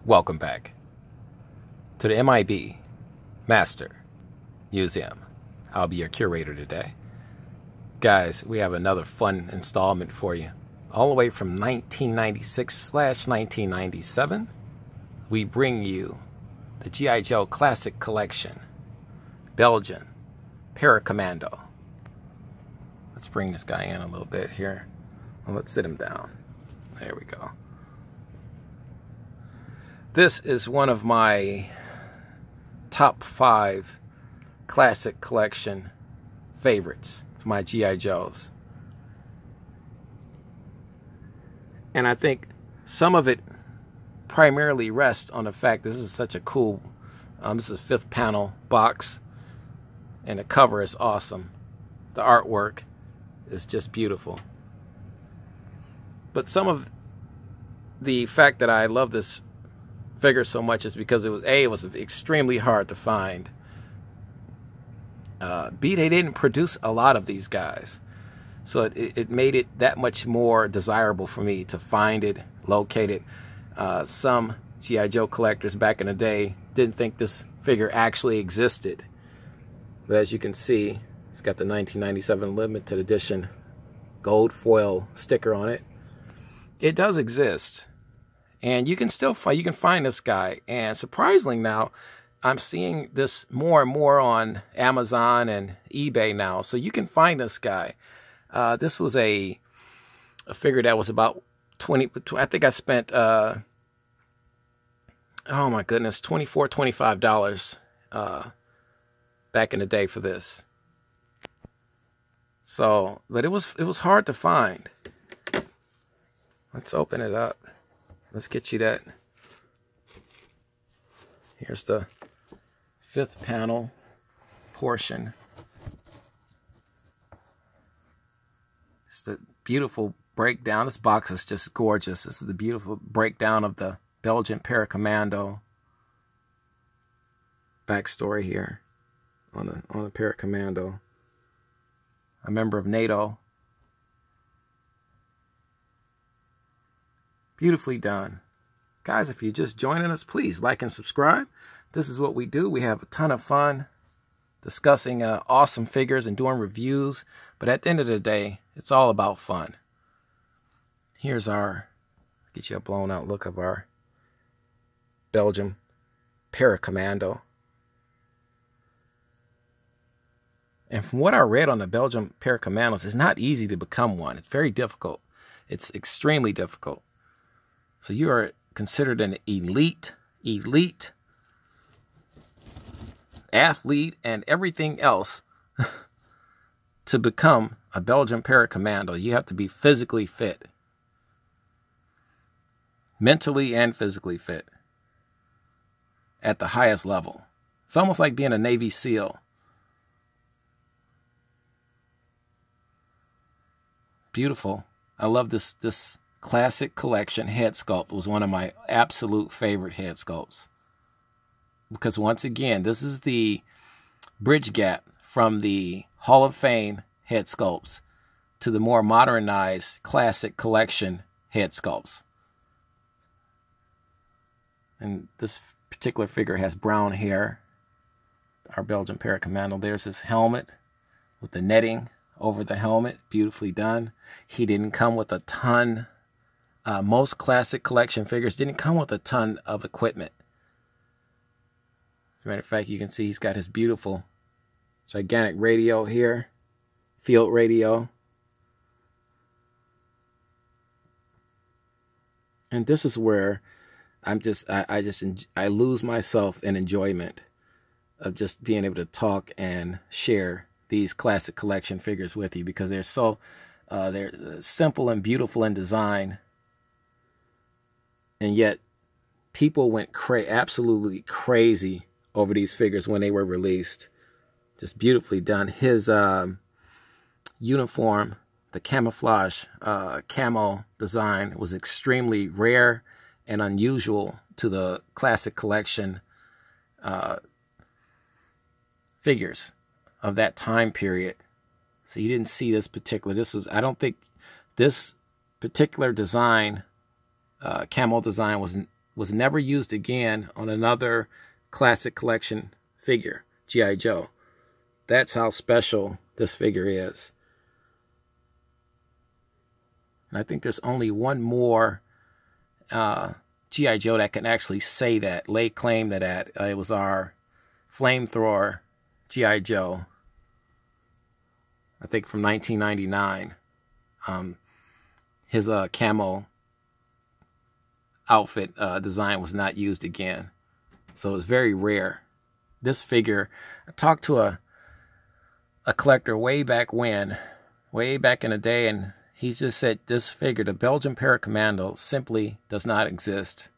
Welcome back to the M.I.B. Master Museum. I'll be your curator today. Guys, we have another fun installment for you. All the way from 1996/1997, we bring you the G.I.JOE Classic Collection, Belgian Para-Commando. Let's bring this guy in a little bit here. Well, let's sit him down. There we go. This is one of my top 5 classic collection favorites for my G.I. Joes. And I think some of it primarily rests on the fact this is such a cool, this is a 5th panel box, and the cover is awesome. The artwork is just beautiful. But some of the fact that I love this figure so much is because it was extremely hard to find. B, they didn't produce a lot of these guys, so it made it that much more desirable for me to find it, locate it. Some G.I. Joe collectors back in the day didn't think this figure actually existed, but as you can see, it's got the 1997 limited edition gold foil sticker on it. It does exist. And you can still find this guy. And surprisingly now, I'm seeing this more and more on Amazon and eBay now. So you can find this guy. This was a figure that was about 20. I think I spent oh my goodness, $24, $25 back in the day for this. So, but it was hard to find. Let's open it up. Let's get you that. Here's the 5th panel portion. It's the beautiful breakdown. This box is just gorgeous. This is the beautiful breakdown of the Belgian Para-Commando backstory here on the Para-Commando. A member of NATO. Beautifully done. Guys, if you're just joining us, please like and subscribe. This is what we do. We have a ton of fun discussing awesome figures and doing reviews. But at the end of the day, it's all about fun. Here's get you a blown out look of our Belgian Para-Commando. And from what I read on the Belgian Para-Commandos, it's not easy to become one. It's very difficult. It's extremely difficult. So you are considered an elite athlete and everything else to become a Belgian Para-Commando. You have to be physically fit. Mentally and physically fit. At the highest level. It's almost like being a Navy SEAL. Beautiful. I love this classic collection head sculpt. Was one of my absolute favorite head sculpts, because once again, this is the bridge gap from the Hall of Fame head sculpts to the more modernized classic collection head sculpts. And this particular figure has brown hair. Our Belgian Para-Commando. There's his helmet with the netting over the helmet, beautifully done. He didn't come with a ton. Most classic collection figures didn't come with a ton of equipment. As a matter of fact, you can see he's got his beautiful gigantic radio here, field radio. And this is where I lose myself in enjoyment of just being able to talk and share these classic collection figures with you, because they're so they're simple and beautiful in design. And yet, people went absolutely crazy over these figures when they were released. Just beautifully done. His uniform, the camouflage camo design, was extremely rare and unusual to the classic collection figures of that time period. So you didn't see this particular. I don't think this particular design, camo design, was never used again on another classic collection figure, G.I. Joe. That's how special this figure is. And I think there's only one more G.I. Joe that can actually say that, lay claim to that. It was our flamethrower G.I. Joe, I think from 1999. His camo outfit design was not used again. So it's very rare. This figure, I talked to a collector way back in the day, and he just said this figure, the Belgian Para-Commando, simply does not exist.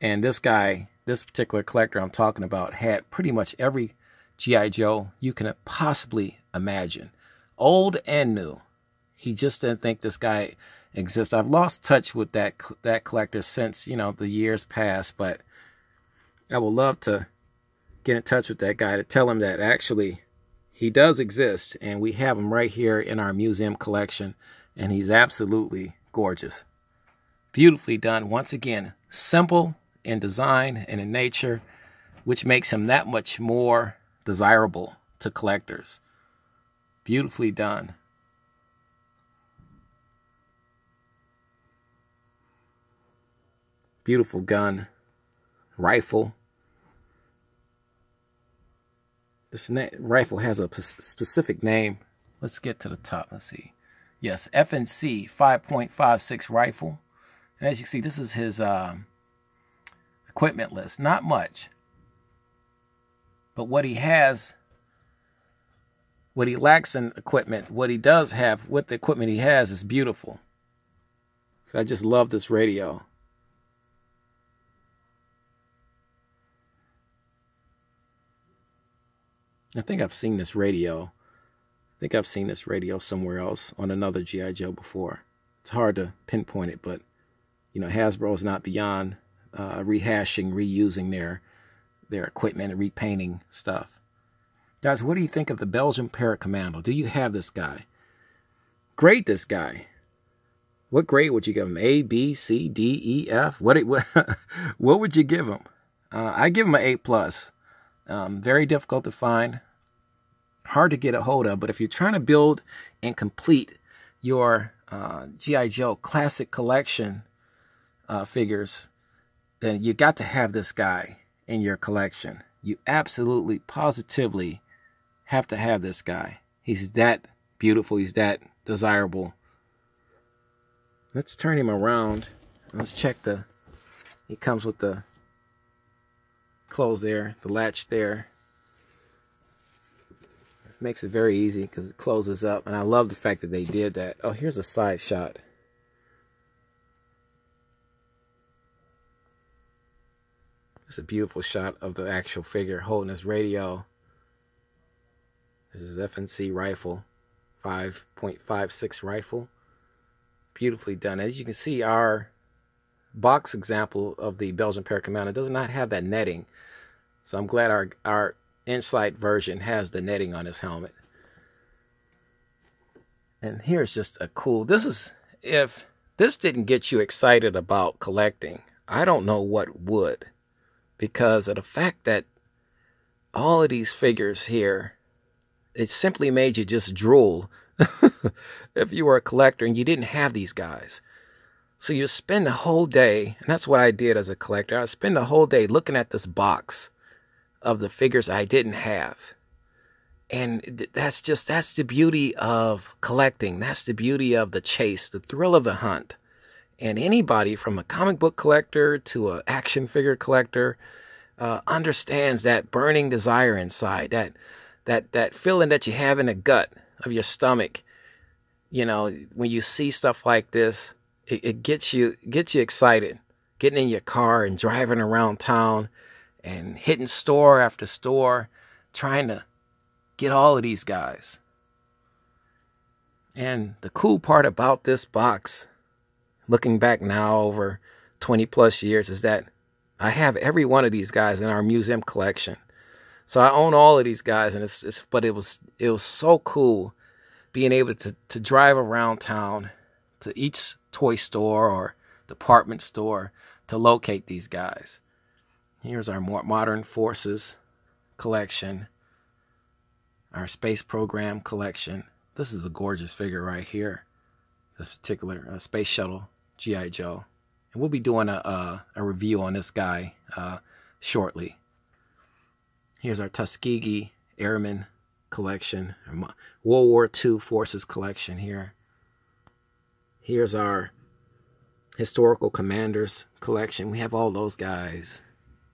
And this guy, this particular collector I'm talking about, had pretty much every G.I. Joe you can possibly imagine, old and new. He just didn't think this guy exists. I've lost touch with that collector since, you know, the years past, but I would love to get in touch with that guy to tell him that actually he does exist, and we have him right here in our museum collection, and he's absolutely gorgeous. Beautifully done. Once again, simple in design and in nature, which makes him that much more desirable to collectors. Beautifully done. Beautiful gun, rifle. This rifle has a specific name. Let's get to the top. Let's see. Yes, FNC 5.56 rifle. And as you can see, this is his equipment list. Not much. But what he has, what he lacks in equipment, what he does have with the equipment he has is beautiful. So I just love this radio. I think I've seen this radio. I think I've seen this radio somewhere else on another G.I. Joe before. It's hard to pinpoint it, but you know, Hasbro is not beyond rehashing, reusing their equipment and repainting stuff. Guys, what do you think of the Belgian Para-Commando? Do you have this guy? Grade this guy. What grade would you give him? A, B, C, D, E, F? What would you give him? I give him an A+. Very difficult to find, hard to get a hold of, but if you're trying to build and complete your G.I. Joe classic collection figures, then you got to have this guy in your collection. You absolutely, positively have to have this guy. He's that beautiful. He's that desirable. Let's turn him around. Let's check he comes with the close there, the latch there. It makes it very easy because it closes up, and I love the fact that they did that. Oh, here's a side shot. It's a beautiful shot of the actual figure holding his radio. This is FNC rifle, 5.56 rifle. Beautifully done. As you can see, our box example of the Belgian Para-Commando does not have that netting. So I'm glad our Insight version has the netting on his helmet. And here's just a cool, if this didn't get you excited about collecting, I don't know what would. Because of the fact that all of these figures here, it simply made you just drool if you were a collector and you didn't have these guys. So you spend the whole day, and that's what I did as a collector. I spend the whole day looking at this box of the figures I didn't have. And that's the beauty of collecting. That's the beauty of the chase, the thrill of the hunt. And anybody from a comic book collector to an action figure collector understands that burning desire inside, that feeling that you have in the gut of your stomach. You know, when you see stuff like this, it gets you excited, getting in your car and driving around town and hitting store after store, trying to get all of these guys. And the cool part about this box, looking back now over 20 plus years, is that I have every one of these guys in our museum collection. So I own all of these guys, and but it was so cool being able to drive around town to each toy store or department store to locate these guys. Here's our more modern forces collection, our space program collection. This is a gorgeous figure right here, this particular space shuttle G.I. Joe. And we'll be doing a review on this guy shortly. Here's our Tuskegee Airmen collection, World War II Forces collection here. Here's our Historical Commanders collection. We have all those guys.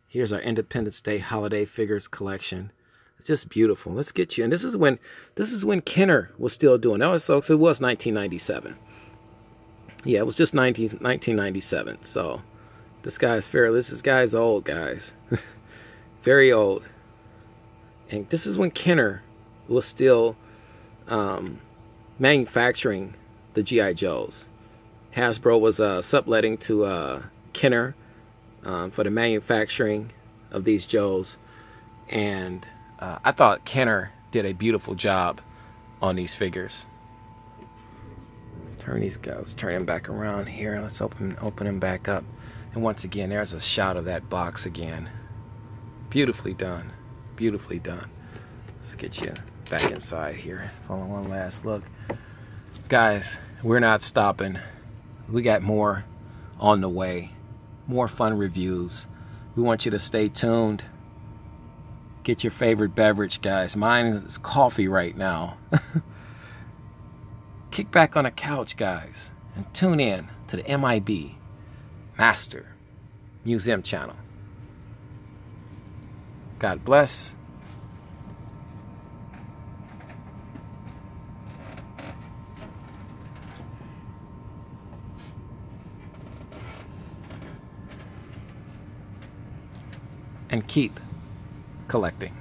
Here's our Independence Day holiday figures collection. It's just beautiful. Let's get you. And this is when Kenner was still doing that. So it was 1997. Yeah, it was just 1997. So this guy's fearless. This guy's old, guys. Very old. And this is when Kenner was still manufacturing the G.I. Joes. Hasbro was subletting to Kenner for the manufacturing of these Joes. And I thought Kenner did a beautiful job on these figures. Let's turn these guys, let's turn them back around here. Let's open them back up. And once again, there's a shot of that box again. Beautifully done. Beautifully done. Let's get you back inside here. Follow one last look. Guys, we're not stopping. We got more on the way. More fun reviews. We want you to stay tuned. Get your favorite beverage, guys. Mine is coffee right now. Kick back on the couch, guys, and tune in to the M.I.B. Master Museum channel. God bless. And keep collecting.